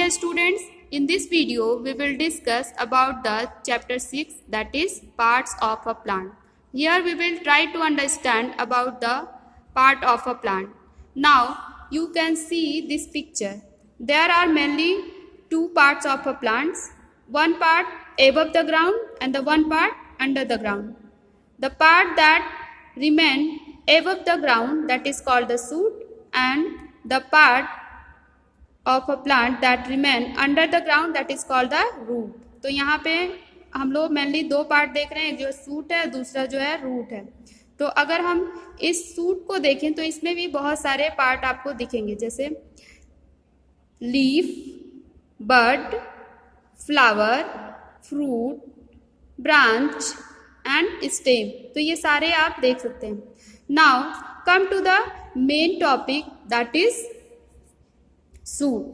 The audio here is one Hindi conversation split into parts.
dear students, in this video we will discuss about the chapter 6, that is parts of a plant. Here we will try to understand about the part of a plant. Now you can see this picture. There are mainly two parts of a plant. One part above the ground and the one part under the ground. The part that remain above the ground, that is called the shoot, and the part of a plant that remain under the ground, that is called the root. तो यहाँ पे हम लोग मेनली दो पार्ट देख रहे हैं, एक जो सूट है, दूसरा जो है रूट है. तो अगर हम इस सूट को देखें तो इसमें भी बहुत सारे पार्ट आपको दिखेंगे, जैसे leaf, bud, flower, fruit, branch and stem. तो ये सारे आप देख सकते हैं. Now come to the main topic, that is shoot.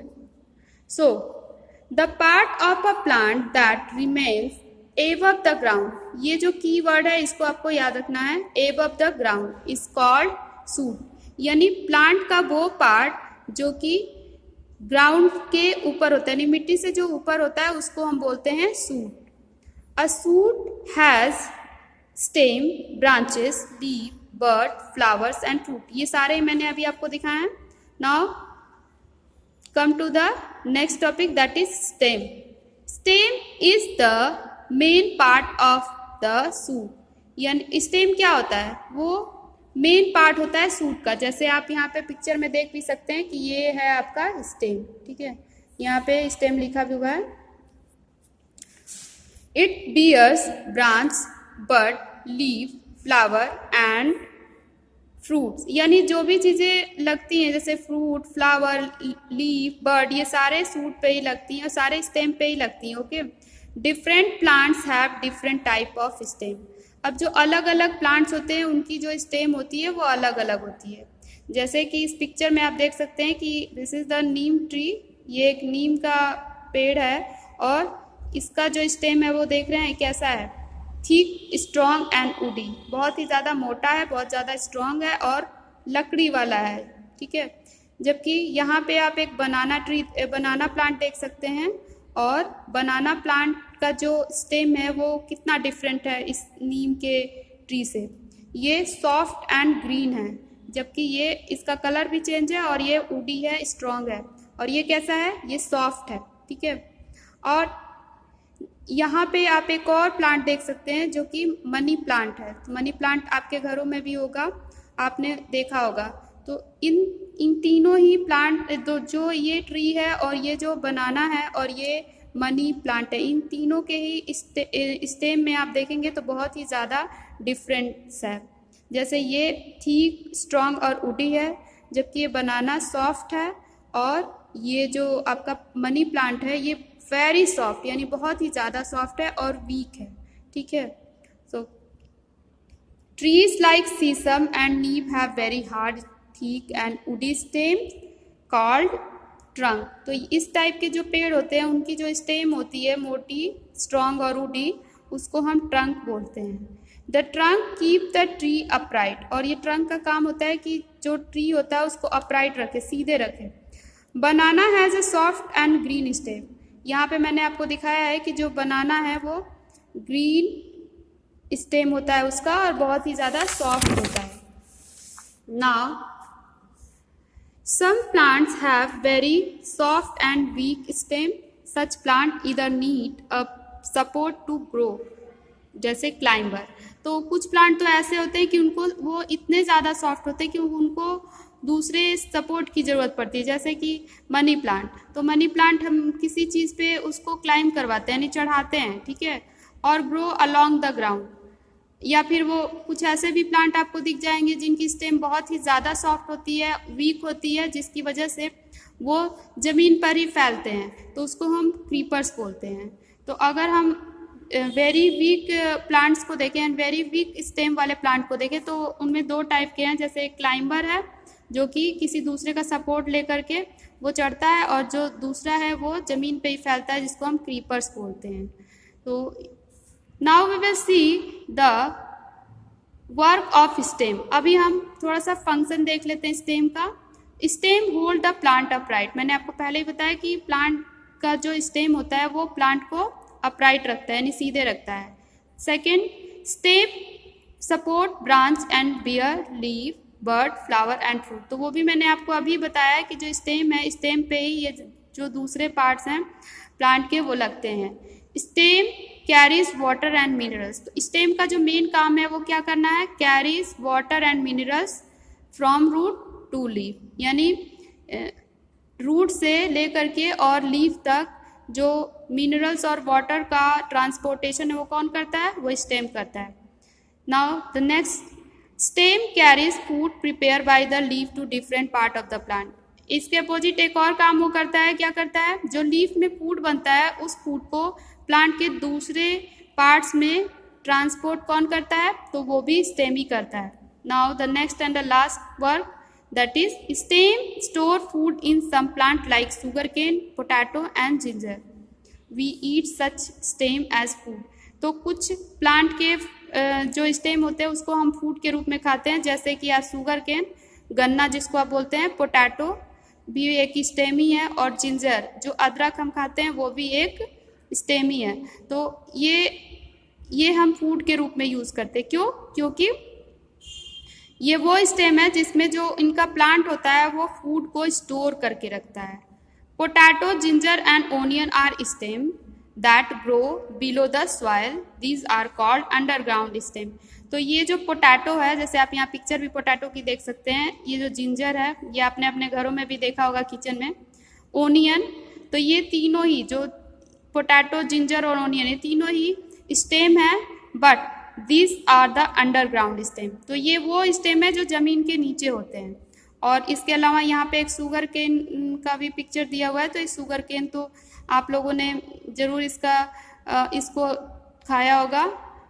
So the part of a plant that remains above the ground, ये जो की वर्ड है इसको आपको याद रखना है, above the ground is called shoot. यानी प्लांट का वो पार्ट जो कि ग्राउंड के ऊपर होता है, यानी मिट्टी से जो ऊपर होता है उसको हम बोलते हैं shoot. A shoot has stem, branches, leaf, bud, flowers and fruit. ये सारे मैंने अभी आपको दिखाए हैं. Now come to the next topic, that is stem. Stem is the main part of the shoot. यानी स्टेम क्या होता है, वो मेन पार्ट होता है सूट का. जैसे आप यहाँ पे पिक्चर में देख भी सकते हैं कि ये है आपका स्टेम. ठीक है, यहाँ पे स्टेम लिखा भी हुआ है. It bears branch, bud, leaf, flower and fruits. यानी जो भी चीज़ें लगती हैं जैसे फ्रूट, फ्लावर, लीफ, बर्ड, ये सारे सूट पे ही लगती हैं और सारे स्टेम पे ही लगती हैं. Okay, different plants have different type of stem. अब जो अलग अलग प्लांट्स होते हैं उनकी जो स्टेम होती है वो अलग अलग होती है. जैसे कि इस पिक्चर में आप देख सकते हैं कि this is the Neem tree. ये एक नीम का पेड़ है और इसका जो स्टेम है वो देख रहे हैं कैसा है, थिक, स्ट्रॉन्ग एंड वुडी. बहुत ही ज़्यादा मोटा है, बहुत ज़्यादा स्ट्रॉन्ग है और लकड़ी वाला है. ठीक है, जबकि यहाँ पे आप एक बनाना प्लांट देख सकते हैं और बनाना प्लांट का जो स्टेम है वो कितना डिफरेंट है इस नीम के ट्री से. ये सॉफ्ट एंड ग्रीन है, जबकि ये इसका कलर भी चेंज है और ये वुडी है, स्ट्रॉन्ग है. और ये कैसा है, ये सॉफ्ट है. ठीक है, और यहाँ पे आप एक और प्लांट देख सकते हैं जो कि मनी प्लांट है. तो मनी प्लांट आपके घरों में भी होगा, आपने देखा होगा. तो इन तीनों ही प्लांट, तो जो ये ट्री है और ये जो बनाना है और ये मनी प्लांट है, इन तीनों के ही स्टेम में आप देखेंगे तो बहुत ही ज़्यादा डिफरेंस है. जैसे ये थिक, स्ट्रॉन्ग और वुडी है, जबकि ये बनाना सॉफ्ट है और ये जो आपका मनी प्लांट है ये वेरी सॉफ्ट, यानी बहुत ही ज़्यादा सॉफ्ट है और वीक है. ठीक है, so trees like sheesham and neem have very hard, thick and woody stem called trunk. तो इस टाइप के जो पेड़ होते हैं उनकी जो स्टेम होती है मोटी, स्ट्रॉन्ग और वुडी, उसको हम ट्रंक बोलते हैं. The trunk keep the tree upright. और ये ट्रंक का काम होता है कि जो ट्री होता है उसको अपराइट रखे, सीधे रखे. Banana has a soft and green stem. यहाँ पे मैंने आपको दिखाया है कि जो बनाना है वो ग्रीन स्टेम होता है उसका और बहुत ही ज़्यादा सॉफ्ट होता है. Now some plants have very soft and weak stem. Such plant either need a support to grow, जैसे क्लाइंबर. तो कुछ प्लांट तो ऐसे होते हैं कि उनको वो इतने ज़्यादा सॉफ्ट होते हैं कि उनको दूसरे सपोर्ट की ज़रूरत पड़ती है, जैसे कि मनी प्लांट. तो मनी प्लांट हम किसी चीज़ पे उसको क्लाइंब करवाते हैं, यानी चढ़ाते हैं. ठीक है, और ग्रो अलोंग द ग्राउंड. या फिर वो कुछ ऐसे भी प्लांट आपको दिख जाएंगे जिनकी स्टेम बहुत ही ज़्यादा सॉफ्ट होती है, वीक होती है, जिसकी वजह से वो ज़मीन पर ही फैलते हैं, तो उसको हम क्रीपर्स बोलते हैं. तो अगर हम वेरी वीक प्लांट्स को देखें एंड वेरी वीक स्टेम वाले प्लांट को देखें तो उनमें दो टाइप के हैं. जैसे एक क्लाइंबर है जो कि किसी दूसरे का सपोर्ट लेकर के वो चढ़ता है, और जो दूसरा है वो ज़मीन पे ही फैलता है, जिसको हम क्रीपर्स बोलते हैं. तो now we will see the work of stem. अभी हम थोड़ा सा फंक्शन देख लेते हैं स्टेम का. Stem hold the plant upright. मैंने आपको पहले ही बताया कि प्लांट का जो स्टेम होता है वो प्लांट को अपराइट रखता है, यानी सीधे रखता है। Second, stem support branch and bear leaf bud flower and fruit. तो वो भी मैंने आपको अभी बताया है कि जो स्टेम है, स्टेम पे ही ये जो दूसरे पार्ट्स हैं प्लांट के वो लगते हैं। Stem carries water and minerals. तो स्टेम का जो मेन काम है वो क्या करना है, carries water and minerals from root to leaf, यानी रूट से लेकर के और लीफ तक जो मिनरल्स और वाटर का ट्रांसपोर्टेशन है वो कौन करता है, वो स्टेम करता है। Now the next, stem carries food prepare by the leaf to different part of the plant. इसके अपोजिट एक और काम वो करता है, क्या करता है, जो लीफ में फूड बनता है उस फूड को प्लांट के दूसरे पार्ट्स में ट्रांसपोर्ट कौन करता है, तो वो भी स्टेम ही करता है। Now the next and the last work, that is stem store food in some plant like sugarcane, potato and ginger. We eat such stem as food. तो कुछ प्लांट के जो स्टेम होते हैं उसको हम फूड के रूप में खाते हैं, जैसे कि यार शुगर केन, गन्ना जिसको आप बोलते हैं, पोटैटो भी एक स्टेम ही है, और जिंजर जो अदरक हम खाते हैं वो भी एक स्टेम ही है। तो ये हम फूड के रूप में यूज़ करते हैं। क्यों? क्योंकि ये वो स्टेम है जिसमें जो इनका प्लांट होता है वो फूड को स्टोर करके रखता है। Potato, ginger and onion are stem that grow below the soil, these are called underground stem. तो ये जो पोटैटो है, जैसे आप यहाँ पिक्चर भी पोटैटो की देख सकते हैं, ये जो जिंजर है ये आपने अपने घरों में भी देखा होगा किचन में, ओनियन, तो ये तीनों ही जो पोटैटो, जिंजर और ओनियन, ये तीनों ही स्टेम है, but this are the underground stem. तो ये वो स्टेम है जो ज़मीन के नीचे होते हैं। और इसके अलावा यहाँ पे एक शुगर केन का भी पिक्चर दिया हुआ है। तो इस शुगर केन तो आप लोगों ने ज़रूर इसको खाया होगा,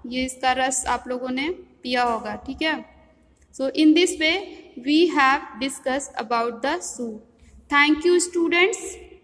ये इसका रस आप लोगों ने पिया होगा, ठीक है। So in this way we have discuss about the suit. Thank you students.